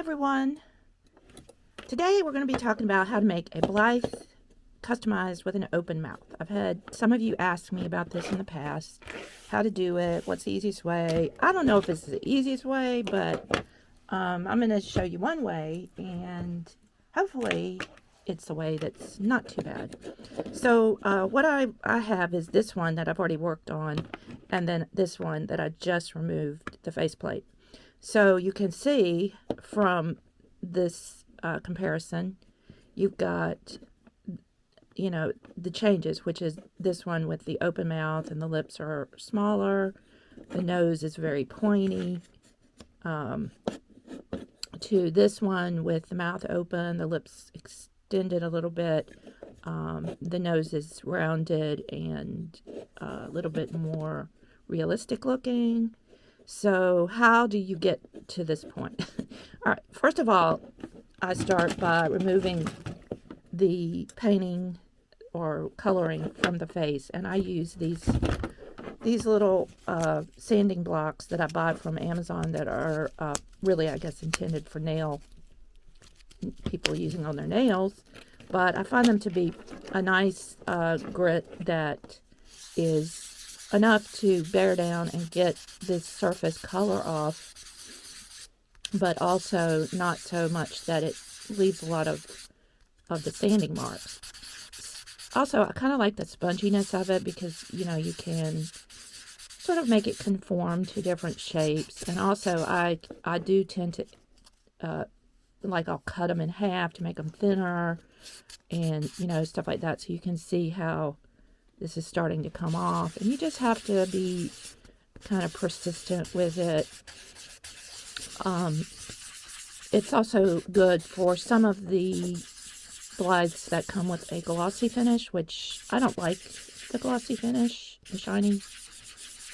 everyone. Today we're going to be talking about how to make a Blythe customized with an open mouth. I've had some of you ask me about this in the past, how to do it, what's the easiest way. I don't know if it's the easiest way, but I'm going to show you one way, and hopefully it's the way that's not too bad. So what I have is this one that I've already worked on, and then this one that I just removed the faceplate. So you can see from this comparison, you've got, you know, the changes, which is this one with the open mouth and the lips are smaller. The nose is very pointy. To this one with the mouth open, the lips extended a little bit. The nose is rounded and a little bit more realistic looking. So how do you get to this point? All right, first of all, I start by removing the painting or coloring from the face, and I use these little sanding blocks that I buy from Amazon that are really, I guess, intended for people using on their nails, but I find them to be a nice grit that is enough to bear down and get this surface color off, but also not so much that it leaves a lot of the sanding marks. Also, I kind of like the sponginess of it because, you know, you can sort of make it conform to different shapes. And also, I do tend to, like, I'll cut them in half to make them thinner and, you know, stuff like that. So you can see how this is starting to come off. And you just have to be kind of persistent with it. It's also good for some of the Blythes that come with a glossy finish, which I don't like the glossy finish, the shiny.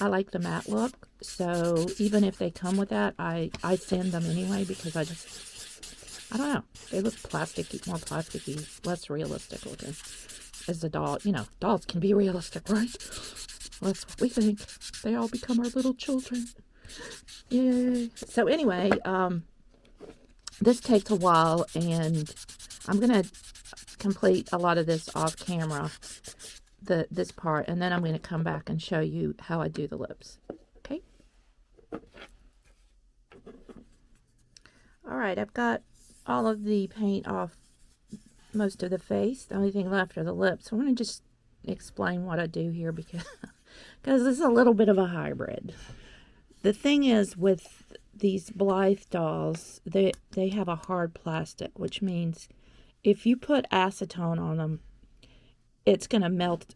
I like the matte look. So even if they come with that, I sand them anyway because I don't know. They look plasticky, more plasticky, less realistic looking. As a doll, you know, dolls can be realistic, right? Well, that's what we think. They all become our little children. Yay. So anyway, this takes a while, and I'm going to complete a lot of this off camera, this part, and then I'm going to come back and show you how I do the lips. Okay? All right, I've got all of the paint off most of the face. The only thing left are the lips. So I'm going to just explain what I do here because this is a little bit of a hybrid. The thing is with these Blythe dolls, they have a hard plastic, which means if you put acetone on them, it's going to melt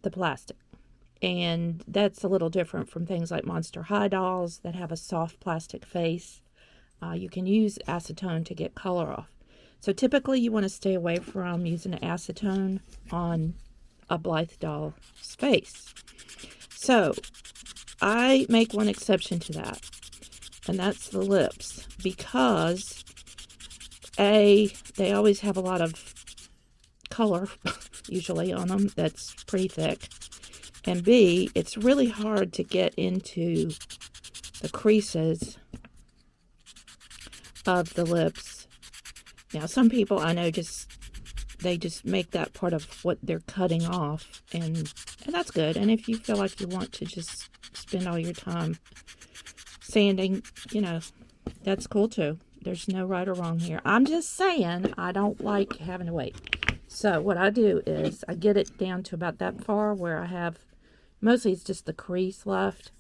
the plastic. And that's a little different from things like Monster High dolls that have a soft plastic face. You can use acetone to get color off. So typically you want to stay away from using acetone on a Blythe doll's face. So I make one exception to that, and that's the lips, because A, they always have a lot of color, usually on them, that's pretty thick, and B, it's really hard to get into the creases of the lips. Now, some people I know they just make that part of what they're cutting off, and that's good. And if you feel like you want to just spend all your time sanding, you know, that's cool too. There's no right or wrong here. I'm just saying I don't like having to wait. So what I do is I get it down to about that far where I have, mostly it's just the crease left.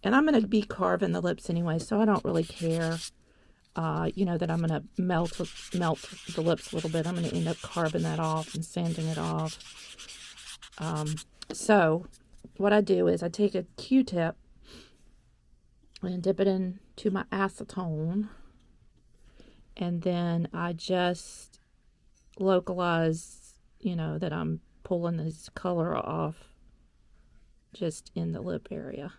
And I'm going to be carving the lips anyway, so I don't really care. You know, that I'm going to melt the lips a little bit. I'm going to end up carving that off and sanding it off. So what I do is I take a Q-tip and dip it into my acetone, and then I just localize, you know, that I'm pulling this color off just in the lip area.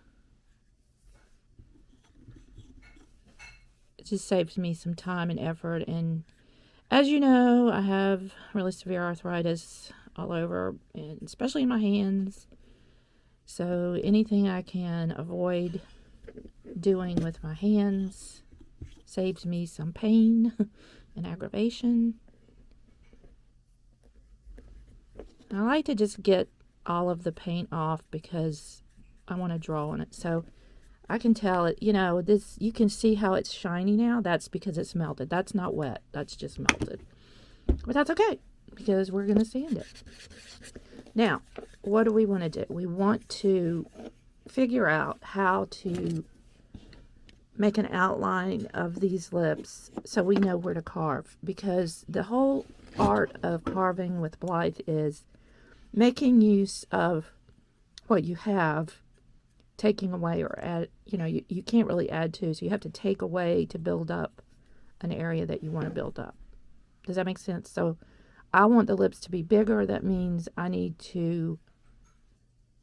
It just saves me some time and effort. And as you know, I have really severe arthritis all over, and especially in my hands. So anything I can avoid doing with my hands, Saves me some pain and aggravation. I like to just get all of the paint off because I want to draw on it. So I can tell it, you know, this, you can see how it's shiny now. That's because it's melted. That's not wet. That's just melted. But that's okay because we're going to sand it. Now, what do we want to do? We want to figure out how to make an outline of these lips so we know where to carve, because the whole art of carving with Blythe is making use of what you have, taking away or add, you know, you can't really add to, so you have to take away to build up an area that you want to build up. Does that make sense? So I want the lips to be bigger. That means I need to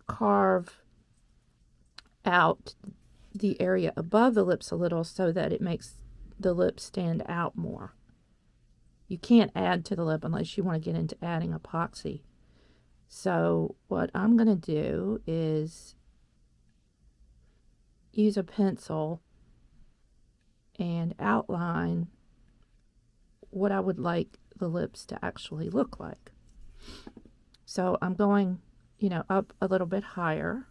carve out the area above the lips a little so that it makes the lips stand out more. You can't add to the lip unless you want to get into adding epoxy. So what I'm going to do is use a pencil and outline what I would like the lips to actually look like. So I'm going, you know, up a little bit higher.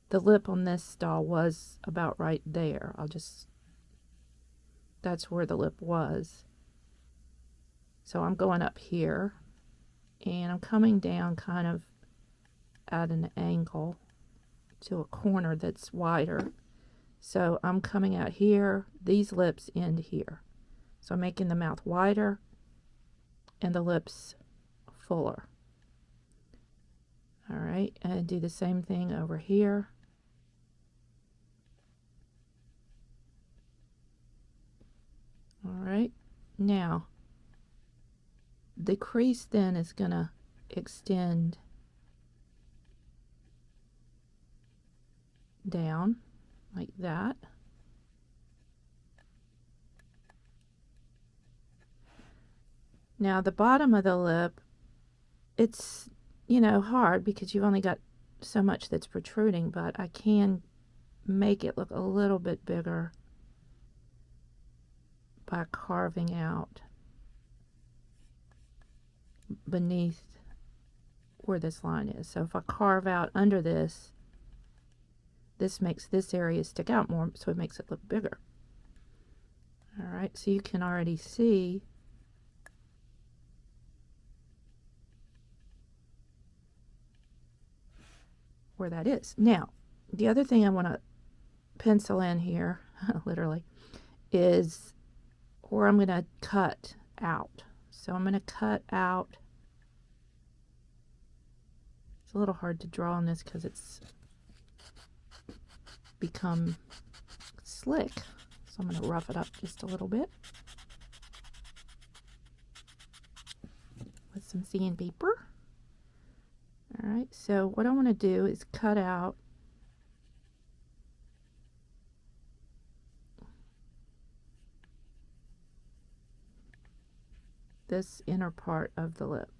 The lip on this doll was about right there. That's where the lip was. So I'm going up here and I'm coming down kind of at an angle to a corner that's wider. So I'm coming out here, these lips end here. So I'm making the mouth wider and the lips fuller. All right, and do the same thing over here. All right, now the crease then is going to extend down like that. Now the bottom of the lip, it's, you know, hard because you've only got so much that's protruding, but I can make it look a little bit bigger by carving out beneath where this line is. So if I carve out under this, this makes this area stick out more, so it makes it look bigger. All right, so you can already see where that is. Now, the other thing I want to pencil in here, literally, is where I'm going to cut out. So I'm going to cut out. It's a little hard to draw on this because it's become slick. So I'm going to rough it up just a little bit with some sandpaper. All right, so what I want to do is cut out this inner part of the lip.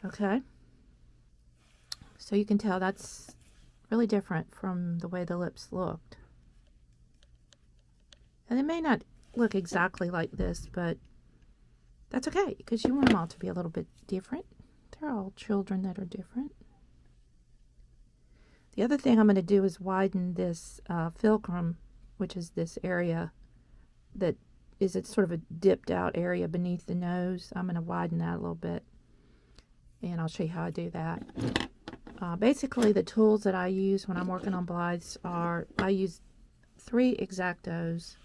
Okay, so you can tell that's really different from the way the lips looked. And they may not look exactly like this, but that's okay because you want them all to be a little bit different. They're all children that are different. The other thing I'm going to do is widen this fulcrum, which is this area that is it's sort of a dipped out area beneath the nose. I'm going to widen that a little bit, and I'll show you how I do that. Basically, the tools that I use when I'm working on Blythes are, I use 3 X-Actos.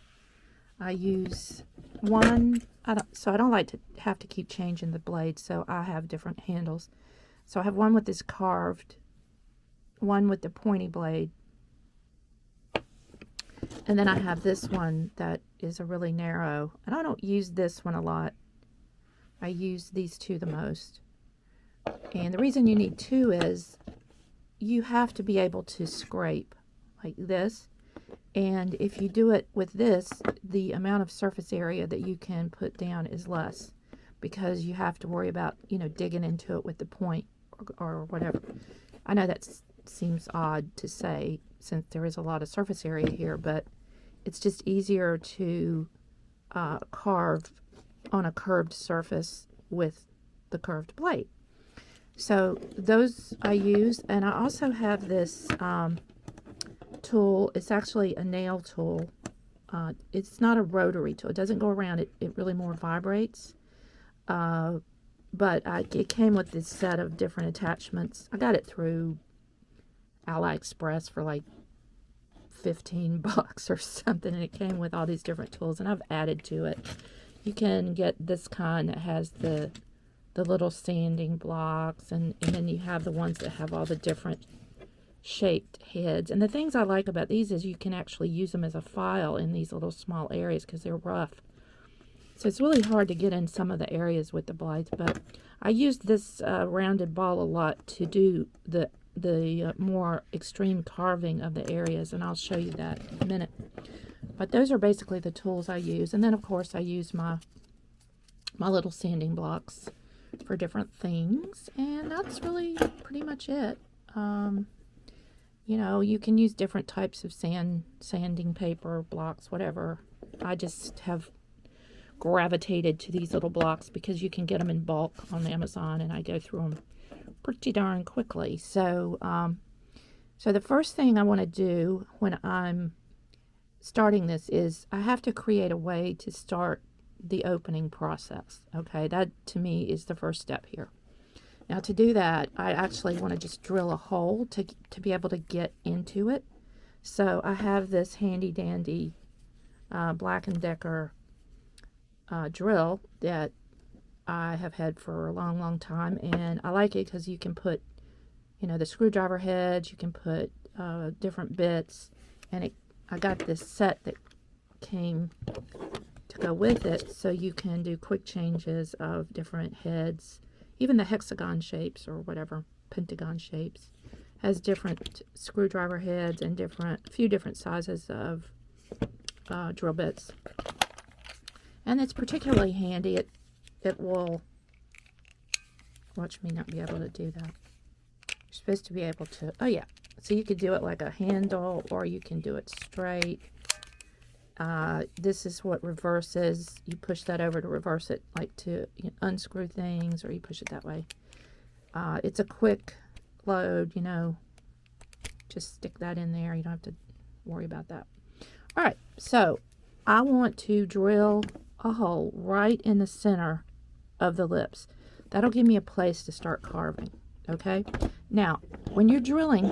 I use one, I don't like to have to keep changing the blade, so I have different handles. So I have one with this carved, one with the pointy blade, and then I have this one that is a really narrow, and I don't use this one a lot. I use these 2 the most. And the reason you need 2 is you have to be able to scrape like this. And if you do it with this, the amount of surface area that you can put down is less. because you have to worry about, digging into it with the point or whatever. I know that seems odd to say since there is a lot of surface area here, but it's just easier to carve on a curved surface with the curved blade. So those I use, and I also have this tool. It's actually a nail tool. It's not a rotary tool. It doesn't go around. It really more vibrates. But it came with this set of different attachments. I got it through AliExpress for like $15 or something, and it came with all these different tools, and I've added to it. You can get this kind that has the little sanding blocks, and then you have the ones that have all the different shaped heads. And the things I like about these is you can actually use them as a file in these little small areas because they're rough. So it's really hard to get in some of the areas with the Blythe, but I used this rounded ball a lot to do the more extreme carving of the areas, and I'll show you that in a minute. But those are basically the tools I use. And then of course I use my little sanding blocks for different things, and that's really pretty much it. You can use different types of sanding paper, blocks, whatever. I just have gravitated to these little blocks because you can get them in bulk on Amazon, and I go through them pretty darn quickly. So the first thing I want to do when I'm starting this is I have to create a way to start the opening process. Okay, that to me is the first step here. Now to do that, I actually want to just drill a hole to be able to get into it. So I have this handy dandy Black & Decker drill that I have had for a long time, and I like it because you can put the screwdriver heads, you can put different bits, and I got this set that came to go with it, so you can do quick changes of different heads. Even the hexagon shapes or whatever, pentagon shapes, has different screwdriver heads and a few different sizes of drill bits. And it's particularly handy. It will, watch me not be able to do that. You're supposed to be able to, oh yeah. So you could do it like a handle, or you can do it straight. This is what reverses. You push that over to reverse it, like to unscrew things, or you push it that way. It's a quick load, just stick that in there. You don't have to worry about that. All right, so I want to drill a hole right in the center of the lips. That'll give me a place to start carving. Okay, now when you're drilling,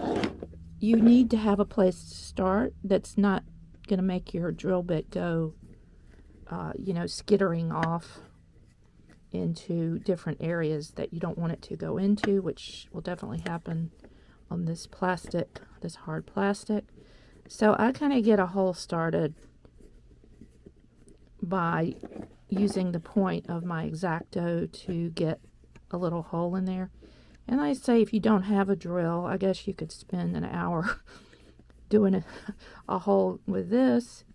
you need to have a place to start that's not going to make your drill bit go skittering off into different areas that you don't want it to go into, which will definitely happen on this plastic, this hard plastic. So I kind of get a hole started by using the point of my X-Acto to get a little hole in there. And I say if you don't have a drill, I guess you could spend an hour doing a hole with this.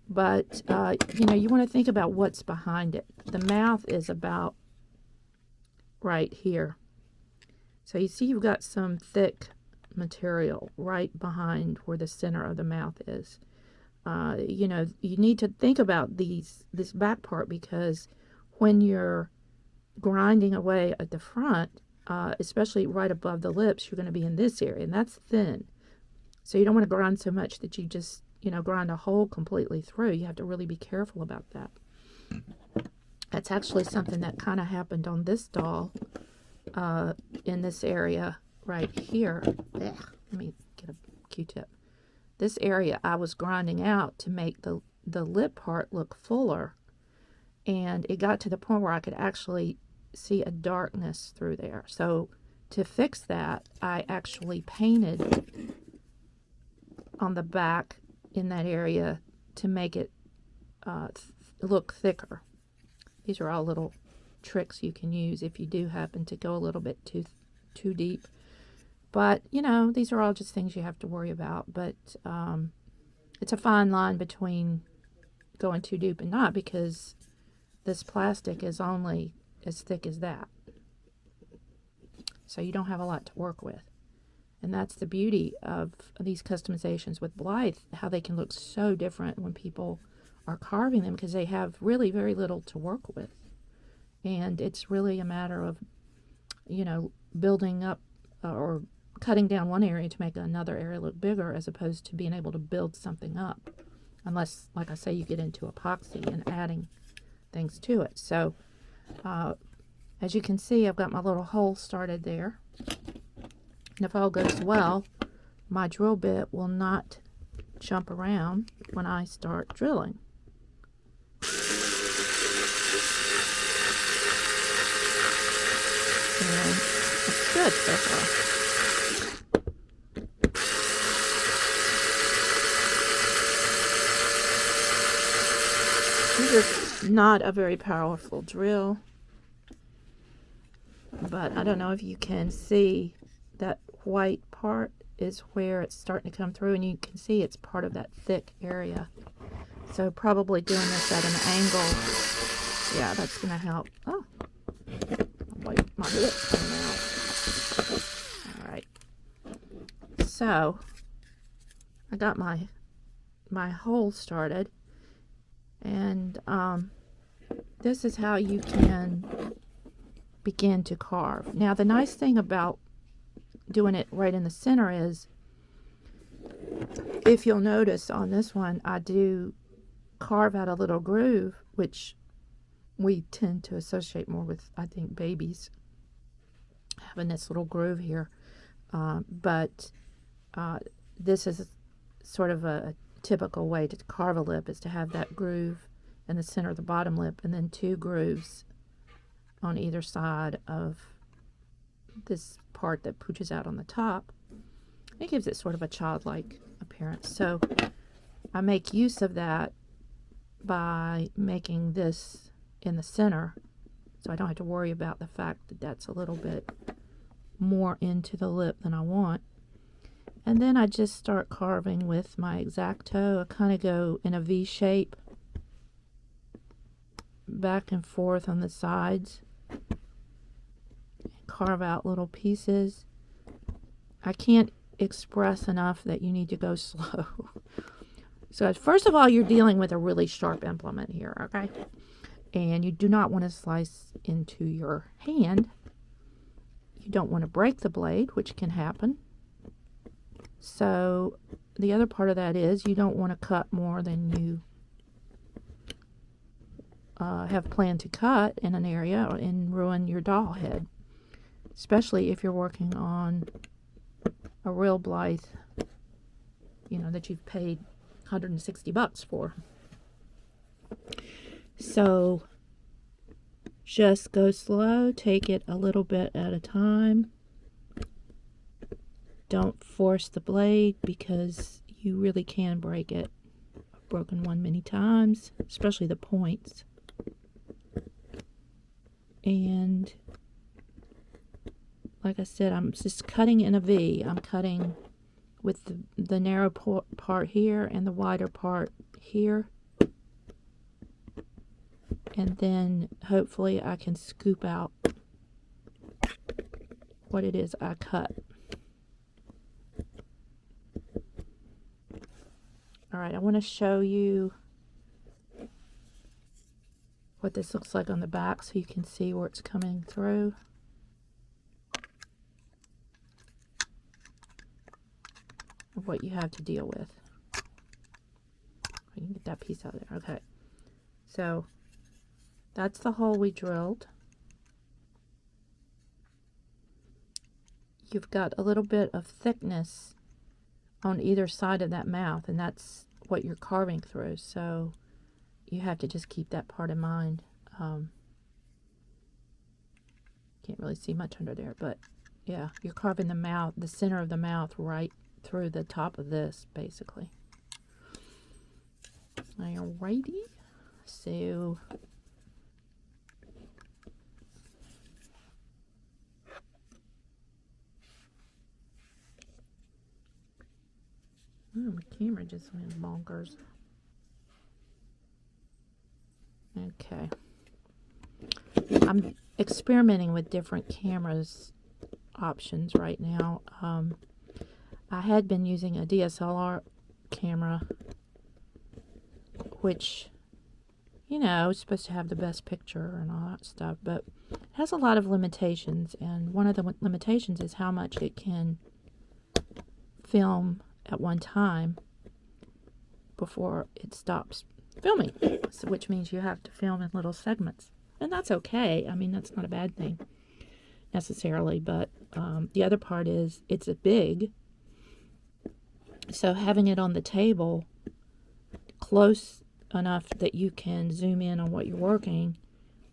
But, you want to think about what's behind it. The mouth is about right here. So you see you've got some thick material right behind where the center of the mouth is. You need to think about this back part, because when you're grinding away at the front, especially right above the lips, you're going to be in this area, and that's thin. So you don't want to grind so much that you just, grind a hole completely through. You have to really be careful about that. That's actually something that kind of happened on this doll in this area right here. Let me get a Q-tip. This area I was grinding out to make the lip part look fuller, and it got to the point where I could actually see a darkness through there. So to fix that, I actually painted on the back in that area to make it look thicker. These are all little tricks you can use if you do happen to go a little bit too deep. But, these are all just things you have to worry about. But it's a fine line between going too deep and not, because this plastic is only as thick as that. So you don't have a lot to work with. And that's the beauty of these customizations with Blythe, how they can look so different when people are carving them, because they have really very little to work with. And it's really a matter of, you know, building up or cutting down one area to make another area look bigger, as opposed to being able to build something up. Unless, like I say, you get into epoxy and adding things to it. So, as you can see, I've got my little hole started there. And if all goes well, my drill bit will not jump around when I start drilling. And it's good so far. This is not a very powerful drill, but I don't know if you can see that white part is where it's starting to come through, and you can see it's part of that thick area. So probably doing this at an angle, yeah, that's going to help. Oh, my lip's coming out. All right. So I got my hole started, and this is how you can begin to carve. Now, the nice thing about doing it right in the center is, if you'll notice on this one, I do carve out a little groove, which we tend to associate more with, I think, babies having this little groove here. But this is sort of a typical way to carve a lip, is to have that groove in the center of the bottom lip, and then 2 grooves on either side of this part that pooches out on the top. It gives it sort of a childlike appearance. So I make use of that by making this in the center, so I don't have to worry about the fact that that's a little bit more into the lip than I want. And then I just start carving with my X-Acto. I kind of go in a V shape, back and forth on the sides, carve out little pieces. I can't express enough that you need to go slow. So first of all, you're dealing with a really sharp implement here, okay? And you do not want to slice into your hand. You don't want to break the blade, which can happen. So the other part of that is you don't want to cut more than you have planned to cut in an area and ruin your doll head. Especially if you're working on a real Blythe, you know, that you've paid $160 for. So just go slow, take it a little bit at a time. Don't force the blade, because you really can break it. I've broken one many times, especially the points. And like I said, I'm just cutting in a V. I'm cutting with the narrow part here and the wider part here. And then hopefully I can scoop out what it is I cut. Alright, I want to show you what this looks like on the back so you can see where it's coming through. Of what you have to deal with. You can get that piece out of there. Okay. So that's the hole we drilled. You've got a little bit of thickness on either side of that mouth, and that's what you're carving through. So you have to just keep that part in mind. Can't really see much under there, but yeah, you're carving the mouth, the center of the mouth, right through the top of this, basically. Alrighty, so my camera just went bonkers. Okay, I'm experimenting with different cameras options right now. I had been using a DSLR camera, which, you know, is supposed to have the best picture and all that stuff, but it has a lot of limitations, and one of the limitations is how much it can film at one time before it stops filming, so, which means you have to film in little segments, and that's okay. I mean, that's not a bad thing necessarily, but the other part is it's a big, so having it on the table close enough that you can zoom in on what you're working,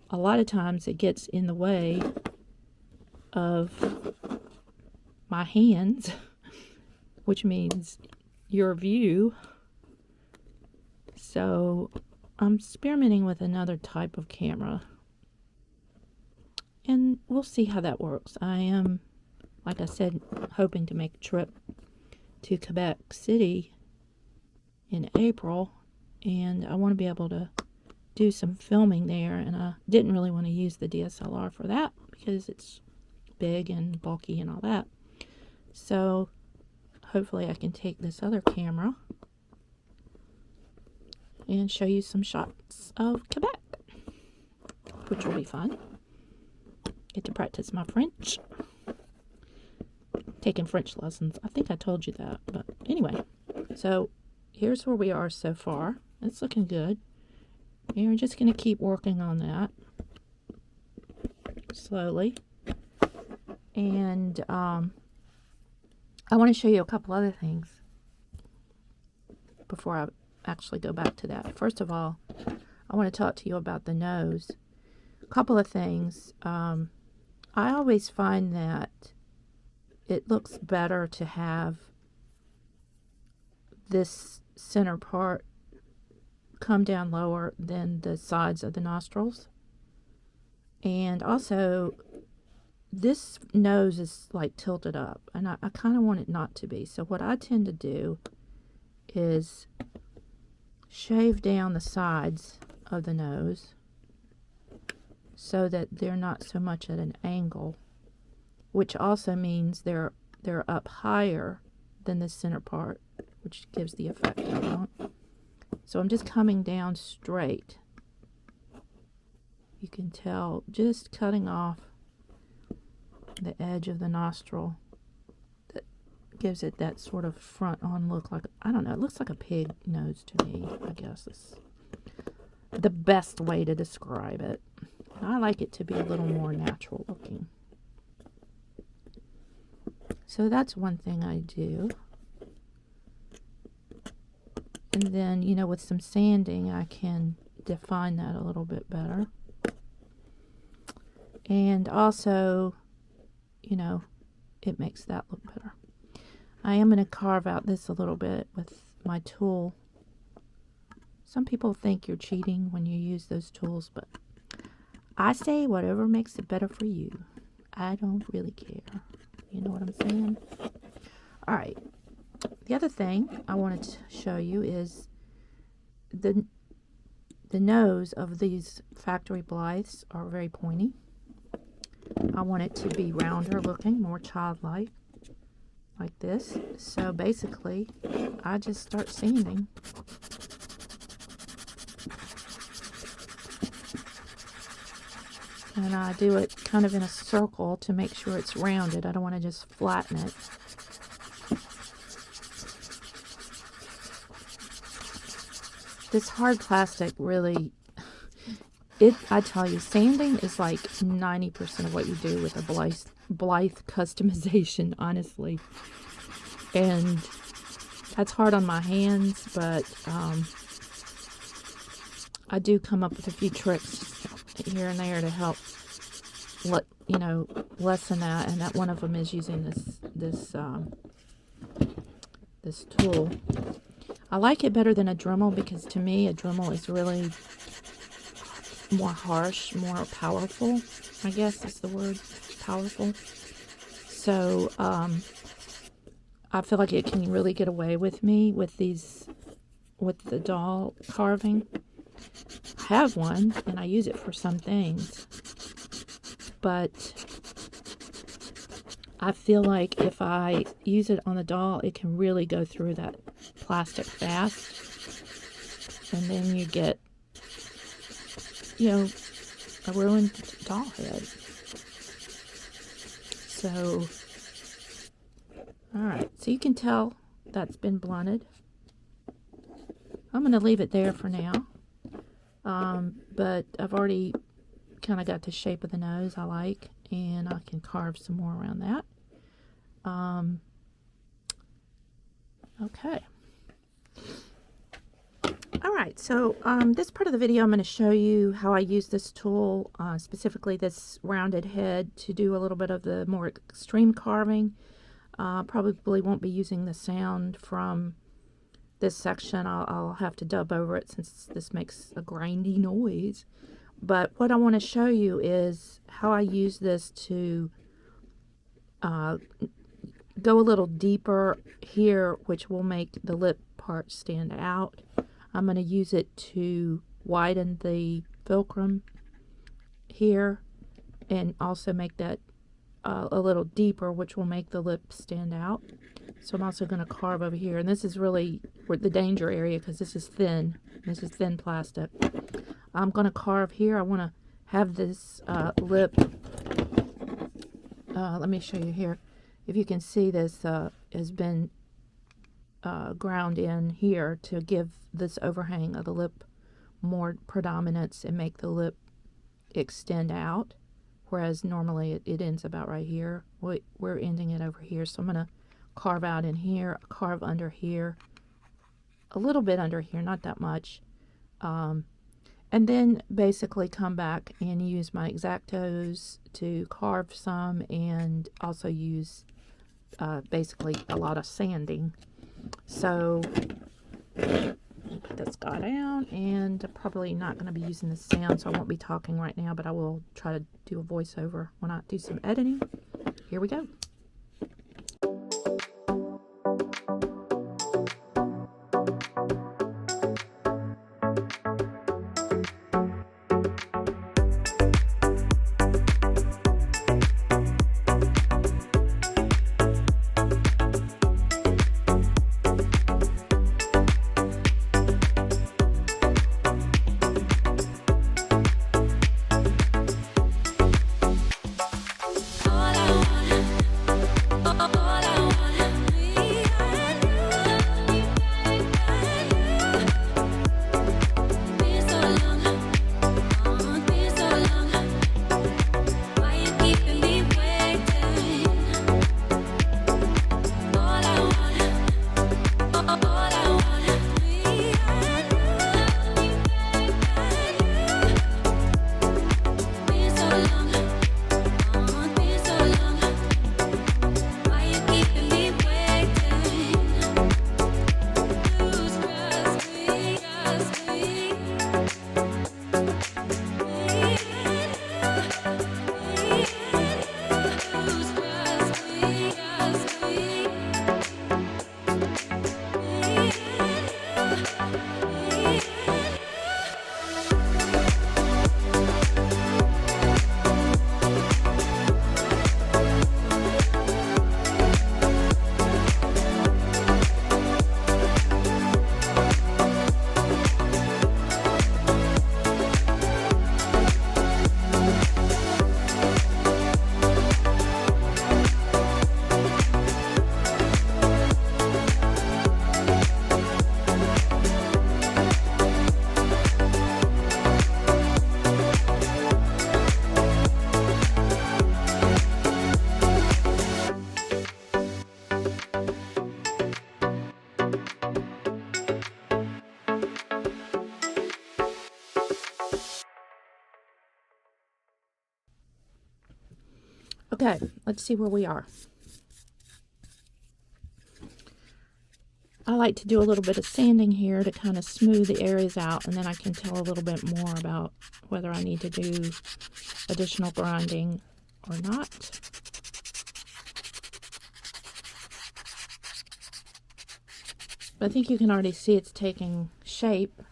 a lot of times it gets in the way of my hands, which means your view. So I'm experimenting with another type of camera, and we'll see how that works. I am, like I said, hoping to make a trip to Quebec City in April, and I want to be able to do some filming there, and I didn't really want to use the DSLR for that because it's big and bulky and all that. So hopefully I can take this other camera and show you some shots of Quebec, which will be fun. Get to practice my French. Taking French lessons. I think I told you that, but anyway. So here's where we are so far. It's looking good. And we're just going to keep working on that slowly. And I want to show you a couple other things before I actually go back to that. First of all, I want to talk to you about the nose. A couple of things. I always find that it looks better to have this center part come down lower than the sides of the nostrils. And also, this nose is like tilted up, and I kind of want it not to be. So what I tend to do is shave down the sides of the nose so that they're not so much at an angle, which also means they're up higher than the center part, which gives the effect I want. So I'm just coming down straight. You can tell, just cutting off the edge of the nostril that gives it that sort of front-on look. Like, I don't know, it looks like a pig nose to me, I guess is the best way to describe it. I like it to be a little more natural looking. So that's one thing I do. And then, you know, with some sanding, I can define that a little bit better. And also, you know, it makes that look better. I am going to carve out this a little bit with my tool. Some people think you're cheating when you use those tools, but I say whatever makes it better for you. I don't really care. You know what I'm saying? All right. The other thing I wanted to show you is the nose of these factory Blythes are very pointy. I want it to be rounder looking, more childlike, like this. So basically, I just start sanding. And I do it kind of in a circle to make sure it's rounded. I don't want to just flatten it. This hard plastic really, I tell you, sanding is like 90% of what you do with a Blythe customization, honestly. And that's hard on my hands, but I do come up with a few tricks here and there to help lessen that, and that one of them is using this tool. I like it better than a Dremel because to me a Dremel is really more harsh, more powerful, I guess is the word, powerful. So I feel like it can really get away with me with the doll carving. I have one and I use it for some things, but I feel like if I use it on the doll, it can really go through that plastic fast, and then you get, you know, a ruined doll head. So, alright, so you can tell that's been blunted. I'm going to leave it there for now, but I've already kind of got the shape of the nose I like, and I can carve some more around that. Okay. Alright, so this part of the video I'm going to show you how I use this tool, specifically this rounded head, to do a little bit of the more extreme carving. Probably won't be using the sound from this section. I'll have to dub over it since this makes a grindy noise. But what I want to show you is how I use this to go a little deeper here, which will make the lip part stand out. I'm going to use it to widen the fulcrum here and also make that a little deeper, which will make the lip stand out. So I'm also going to carve over here, and this is really the danger area because this is thin. This is thin plastic. I'm going to carve here. I want to have this lip. Let me show you here. If you can see, this has been ground in here to give this overhang of the lip more predominance and make the lip extend out, whereas normally it ends about right here. We're ending it over here, so I'm going to carve out in here, carve under here, a little bit under here, not that much, and then basically come back and use my X-Actos to carve some, and also use basically a lot of sanding. So put this guy down, and I'm probably not going to be using the sound, so I won't be talking right now, but I will try to do a voiceover when I do some editing. Here we go. Okay, let's see where we are. I like to do a little bit of sanding here to kind of smooth the areas out, and then I can tell a little bit more about whether I need to do additional grinding or not. But I think you can already see it's taking shape,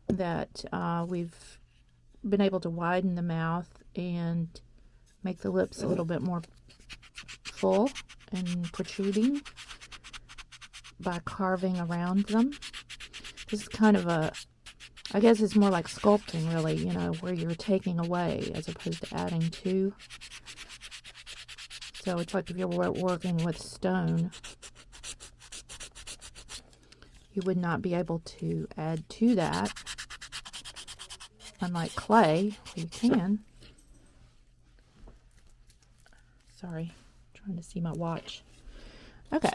that we've been able to widen the mouth and make the lips a little bit more full and protruding by carving around them. This is kind of a, I guess it's more like sculpting, really, you know, where you're taking away as opposed to adding to. So it's like if you're working with stone, you would not be able to add to that. Unlike clay, you can. Sorry, trying to see my watch. Okay,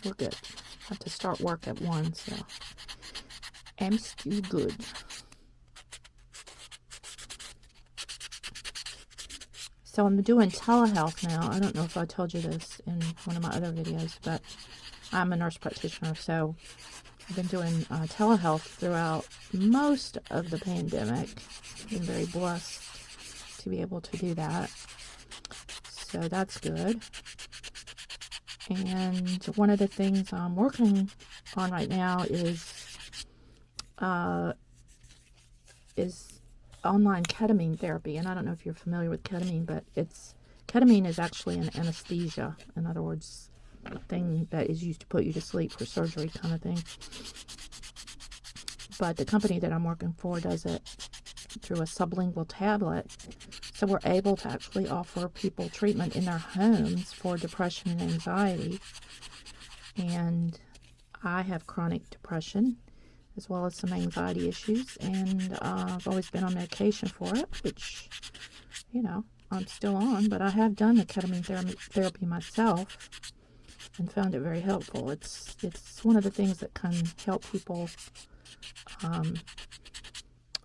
we're good. I have to start work at 1, so I'm still good. So I'm doing telehealth now. I don't know if I told you this in one of my other videos, but I'm a nurse practitioner, so I've been doing telehealth throughout most of the pandemic. I've been very blessed to be able to do that. So that's good. And one of the things I'm working on right now is online ketamine therapy. And I don't know if you're familiar with ketamine, but ketamine is actually an anesthesia. In other words, a thing that is used to put you to sleep for surgery kind of thing. But the company that I'm working for does it through a sublingual tablet. So we're able to actually offer people treatment in their homes for depression and anxiety. And I have chronic depression as well as some anxiety issues. And I've always been on medication for it, which, you know, I'm still on. But I have done the ketamine therapy myself and found it very helpful. It's one of the things that can help people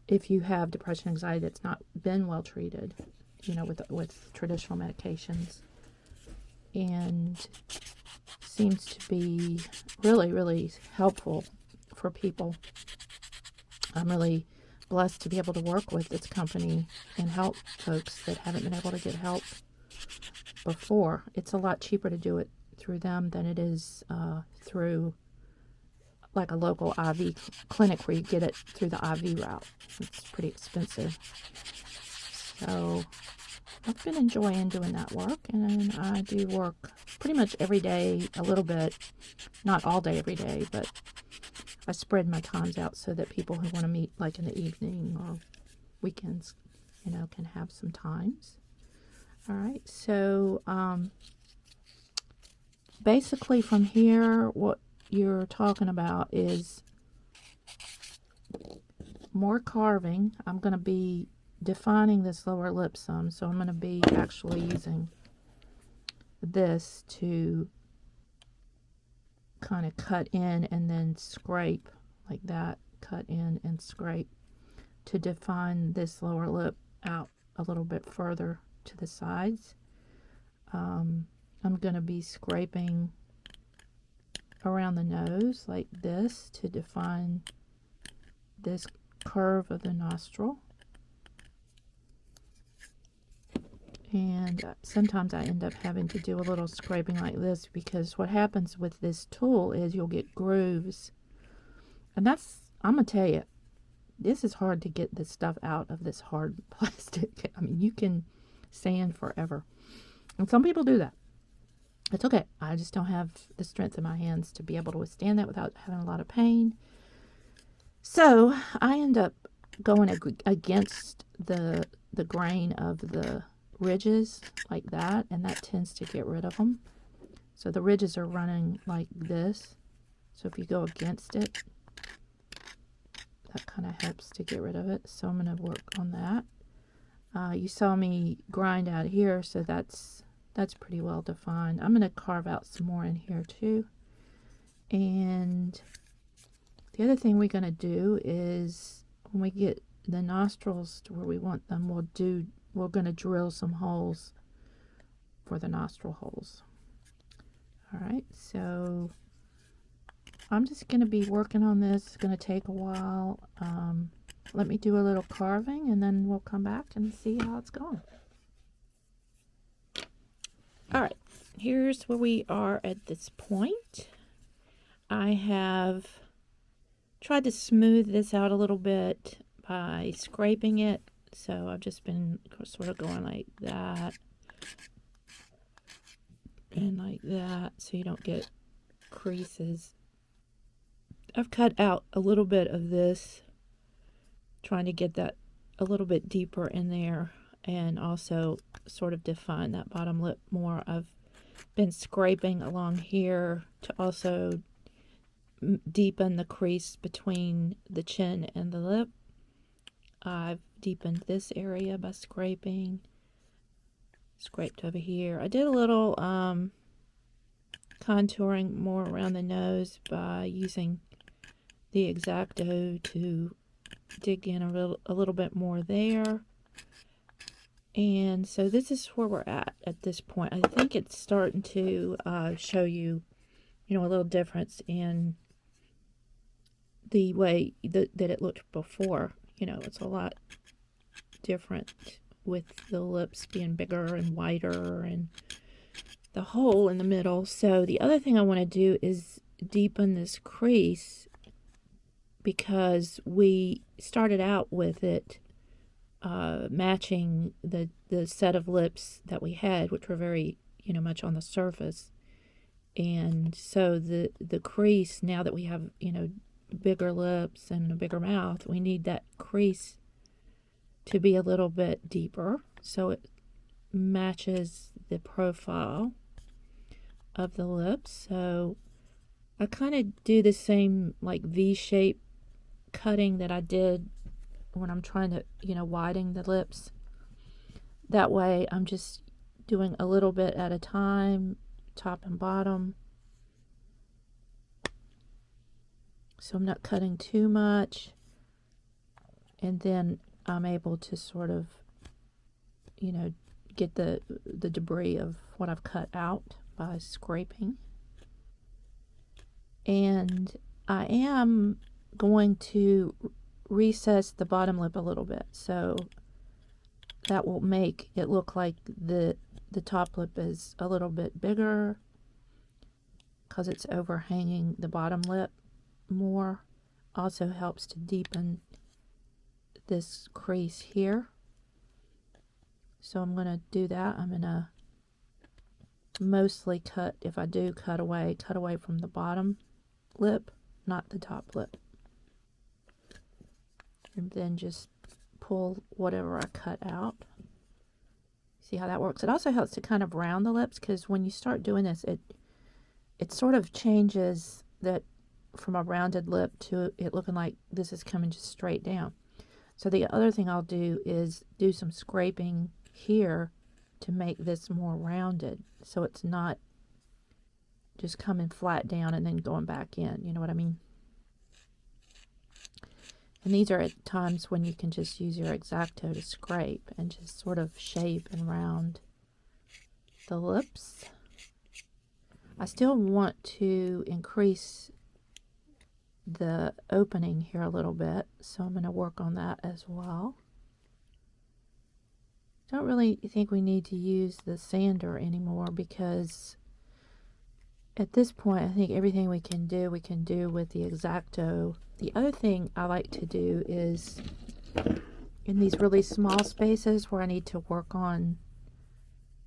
if you have depression and anxiety that's not been well treated, you know, with traditional medications. And seems to be really, really helpful for people. I'm really blessed to be able to work with this company and help folks that haven't been able to get help before. It's a lot cheaper to do it through them than it is through like a local IV clinic where you get it through the IV route. It's pretty expensive. So I've been enjoying doing that work, and I do work pretty much every day a little bit, not all day every day, but I spread my times out so that people who want to meet like in the evening or weekends, you know, can have some times. All right, so basically from here, what you're talking about is more carving. I'm going to be defining this lower lip some, so I'm going to be actually using this to kind of cut in and then scrape like that, cut in and scrape to define this lower lip out a little bit further to the sides. I'm going to be scraping around the nose like this to define this curve of the nostril. And sometimes I end up having to do a little scraping like this because what happens with this tool is you'll get grooves. And that's, I'm going to tell you, this is hard to get this stuff out of this hard plastic. I mean, you can sand forever. And some people do that. It's okay. I just don't have the strength in my hands to be able to withstand that without having a lot of pain. So I end up going against the grain of the ridges like that, and that tends to get rid of them. So the ridges are running like this. So if you go against it, that kind of helps to get rid of it. So I'm going to work on that. You saw me grind out here, so that's pretty well defined. I'm going to carve out some more in here too. And the other thing we're going to do is when we get the nostrils to where we want them, we're going to drill some holes for the nostril holes. All right, so I'm just going to be working on this. It's going to take a while. Let me do a little carving and then we'll come back and see how it's going. All right, here's where we are at this point. I have tried to smooth this out a little bit by scraping it So I've just been sort of going like that and like that so you don't get creases. I've cut out a little bit of this, trying to get that a little bit deeper in there and also sort of define that bottom lip more. I've been scraping along here to also deepen the crease between the chin and the lip. I've deepened this area by scraping. Scraped over here. I did a little contouring more around the nose by using the X-Acto to dig in a little bit more there. And so this is where we're at this point. I think it's starting to show you, a little difference in the way that it looked before. It's a lot different with the lips being bigger and wider and the hole in the middle. So the other thing I want to do is deepen this crease, because we started out with it matching the set of lips that we had, which were very, much on the surface. And so the crease, now that we have, bigger lips and a bigger mouth, we need that crease to be a little bit deeper so it matches the profile of the lips. So I kind of do the same like V-shape cutting that I did when I'm trying to, widen the lips. That way I'm just doing a little bit at a time, top and bottom. So I'm not cutting too much. And then I'm able to sort of, get the debris of what I've cut out by scraping. And I am going to recess the bottom lip a little bit, so that will make it look like the top lip is a little bit bigger because it's overhanging the bottom lip more. Also helps to deepen this crease here. So I'm going to do that. I'm going to mostly cut, if I do cut away from the bottom lip, not the top lip. And then just pull whatever I cut out. See how that works? It also helps to kind of round the lips, because when you start doing this, it sort of changes that from a rounded lip to it looking like this is coming just straight down. So the other thing I'll do is do some scraping here to make this more rounded, so it's not just coming flat down and then going back in. You know what I mean? And these are at times when you can just use your X-Acto to scrape and just sort of shape and round the lips. I still want to increase the opening here a little bit, so I'm going to work on that as well. Don't really think we need to use the sander anymore, because at this point I think everything we can do with the X-Acto. The other thing I like to do is in these really small spaces where I need to work on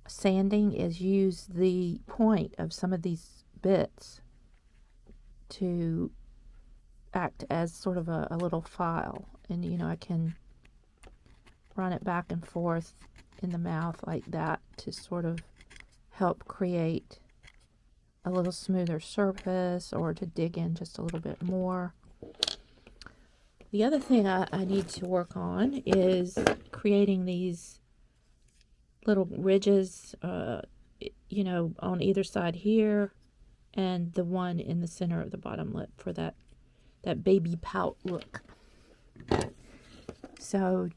sanding is use the point of some of these bits to act as sort of a little file, and I can run it back and forth in the mouth like that to sort of help create a little smoother surface, or to dig in just a little bit more. The other thing I need to work on is creating these little ridges, on either side here, and the one in the center of the bottom lip for that baby pout look. So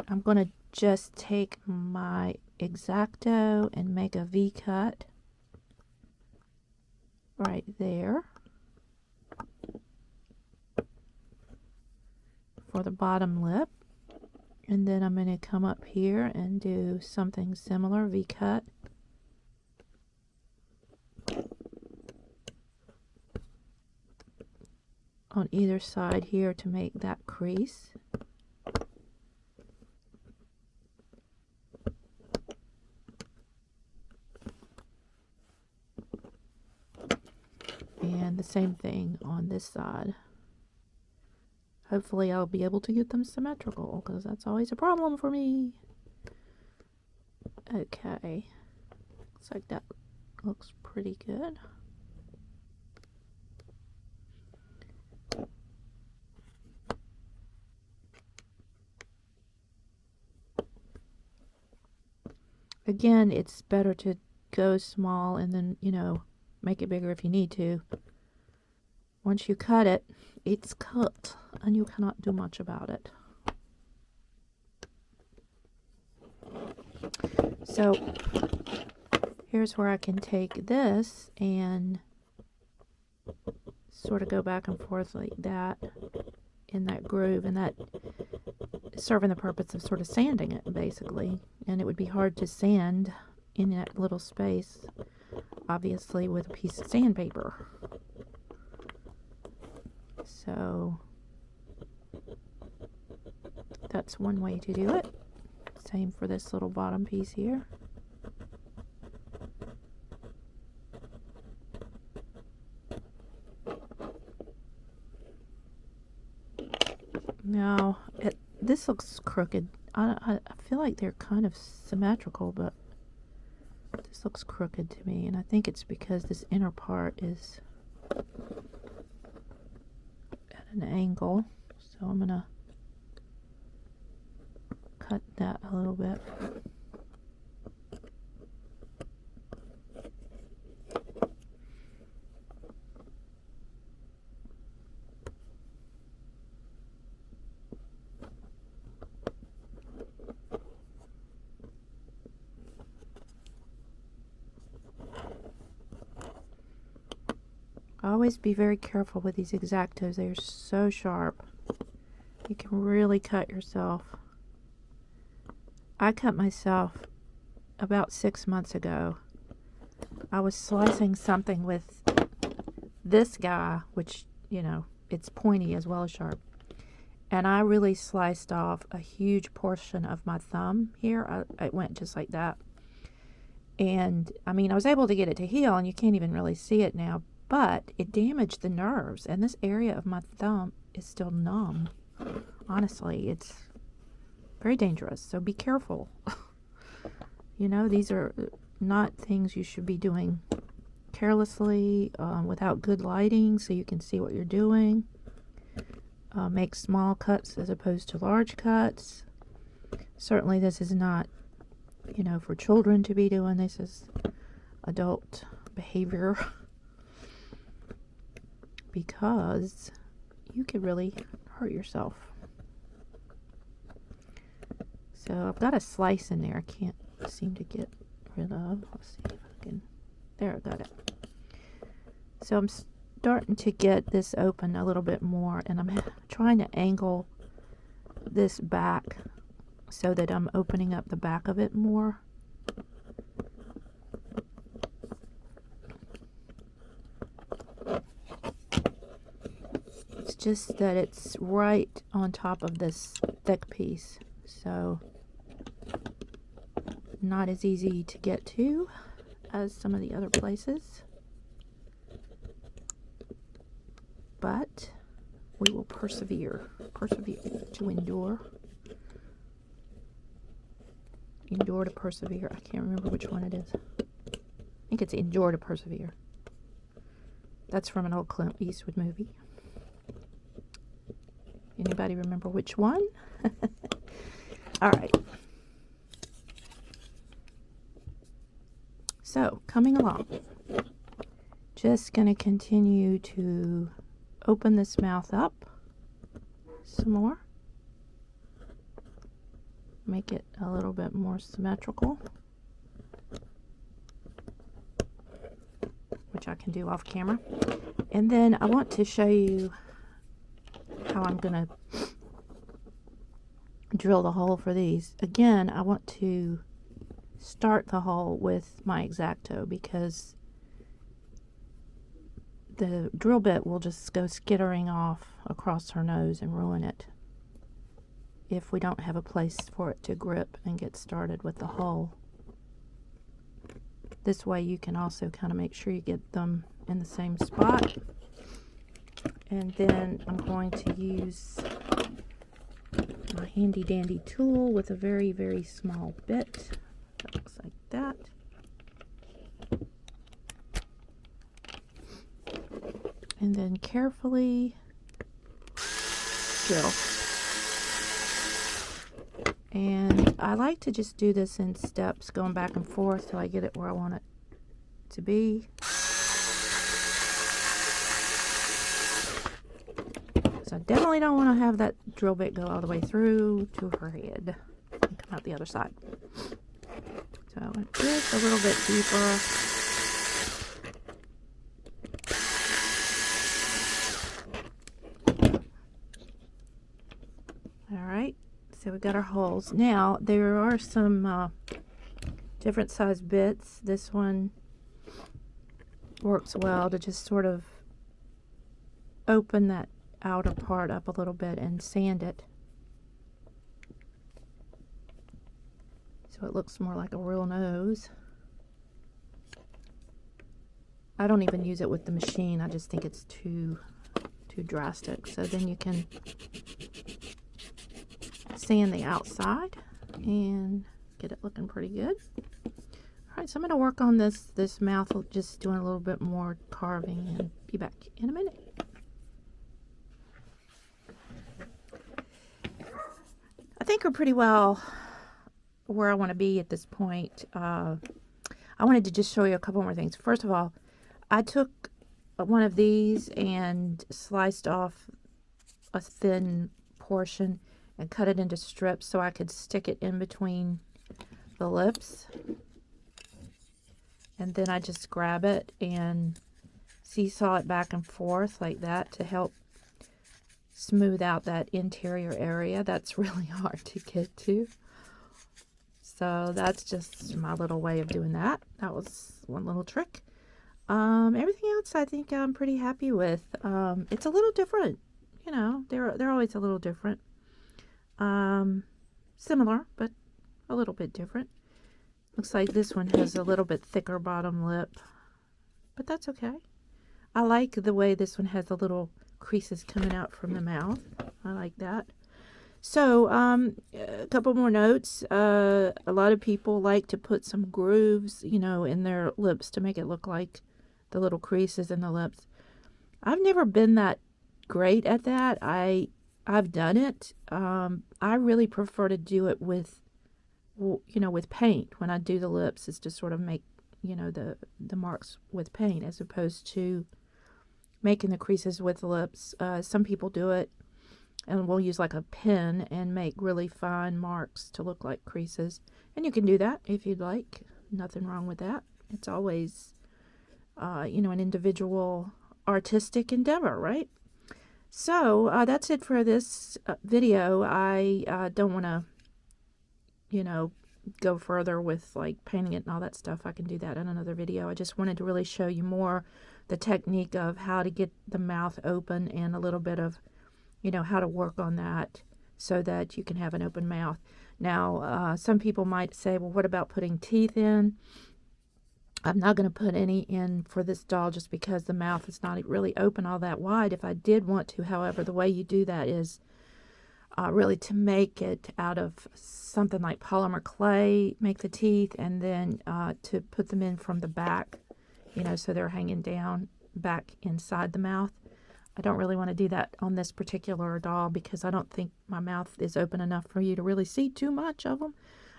I'm going to just take my X-Acto and make a V cut right there for the bottom lip, and then I'm going to come up here and do something similar, V cut. On either side here to make that crease. And the same thing on this side. Hopefully I'll be able to get them symmetrical, because that's always a problem for me. Okay. Looks like that looks pretty good. Again, it's better to go small and then, you know, make it bigger if you need to. Once you cut it, it's cut and you cannot do much about it. So here's where I can take this and sort of go back and forth like that in that groove, and that is serving the purpose of sort of sanding it basically. And it would be hard to sand in that little space, obviously, with a piece of sandpaper. So that's one way to do it. Same for this little bottom piece here. Now, this looks crooked. I feel like they're kind of symmetrical, but this looks crooked to me, and I think it's because this inner part is at an angle. So I'm gonna cut that a little bit. Always be very careful with these X-Actos. They're so sharp. You can really cut yourself. I cut myself about 6 months ago. I was slicing something with this guy, which, you know, it's pointy as well as sharp. And I really sliced off a huge portion of my thumb here. It went just like that. And, I mean, I was able to get it to heal, and you can't even really see it now. But it damaged the nerves, and this area of my thumb is still numb. Honestly, it's very dangerous, so be careful. You know, these are not things you should be doing carelessly, without good lighting so you can see what you're doing. Make small cuts as opposed to large cuts. Certainly this is not, you know, for children to be doing. This is adult behavior. Because you could really hurt yourself. So I've got a slice in there I can't seem to get rid of. Let's see if I can. There, I got it. So I'm starting to get this open a little bit more, and I'm trying to angle this back so that I'm opening up the back of it more. Just that it's right on top of this thick piece, so not as easy to get to as some of the other places, but we will persevere to endure to persevere. I can't remember which one it is. I think it's endure to persevere. That's from an old Clint Eastwood movie. Anybody remember which one? All right. So, coming along. Just going to continue to open this mouth up some more. Make it a little bit more symmetrical, which I can do off camera. And then I want to show you how I'm going to drill the hole for these. Again, I want to start the hole with my X-Acto because the drill bit will just go skittering off across her nose and ruin it if we don't have a place for it to grip and get started with the hole. This way you can also kind of make sure you get them in the same spot. And then I'm going to use my handy dandy tool with a very, very small bit. That looks like that. And then carefully drill. And I like to just do this in steps, going back and forth till I get it where I want it to be. So I definitely don't want to have that drill bit go all the way through to her head and come out the other side. So just a little bit deeper. Alright, so we've got our holes. Now, there are some different size bits. This one works well to just sort of open that outer part up a little bit and sand it so it looks more like a real nose. I don't even use it with the machine. I just think it's too drastic. So then you can sand the outside and get it looking pretty good. Alright, so I'm going to work on this mouth, just doing a little bit more carving, and be back in a minute. I think we're pretty well where I want to be at this point. I wanted to just show you a couple more things. First of all, I took one of these and sliced off a thin portion and cut it into strips so I could stick it in between the lips. And then I just grab it and seesaw it back and forth like that to help smooth out that interior area. That's really hard to get to. So that's just my little way of doing that. That was one little trick. Everything else I think I'm pretty happy with. It's a little different. You know, they're always a little different. Similar, but a little bit different. Looks like this one has a little bit thicker bottom lip, but that's okay. I like the way this one has the little creases coming out from the mouth. I like that. So, a couple more notes. A lot of people like to put some grooves, you know, in their lips to make it look like the little creases in the lips. I've never been that great at that. I've done it. I really prefer to do it with, you know, with paint. When I do the lips, is to sort of make, you know, the marks with paint as opposed to making the creases with the lips. Some people do it and we'll use like a pen and make really fine marks to look like creases. And you can do that if you'd like. Nothing wrong with that. It's always, you know, an individual artistic endeavor, right? So that's it for this video. I don't want to, you know, go further with like painting it and all that stuff. I can do that in another video. I just wanted to really show you more the technique of how to get the mouth open and a little bit of, you know, how to work on that so that you can have an open mouth. Now, some people might say, well, what about putting teeth in? I'm not going to put any in for this doll just because the mouth is not really open all that wide. If I did want to, however, the way you do that is really to make it out of something like polymer clay, make the teeth, and then to put them in from the back, you know, so they're hanging down back inside the mouth. I don't really want to do that on this particular doll because I don't think my mouth is open enough for you to really see too much of them.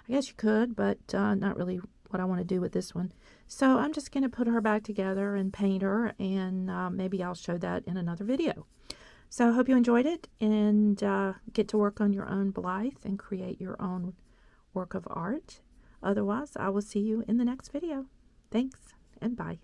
I guess you could, but not really what I want to do with this one. So I'm just going to put her back together and paint her, and maybe I'll show that in another video. So I hope you enjoyed it and get to work on your own Blythe and create your own work of art. Otherwise, I will see you in the next video. Thanks and bye.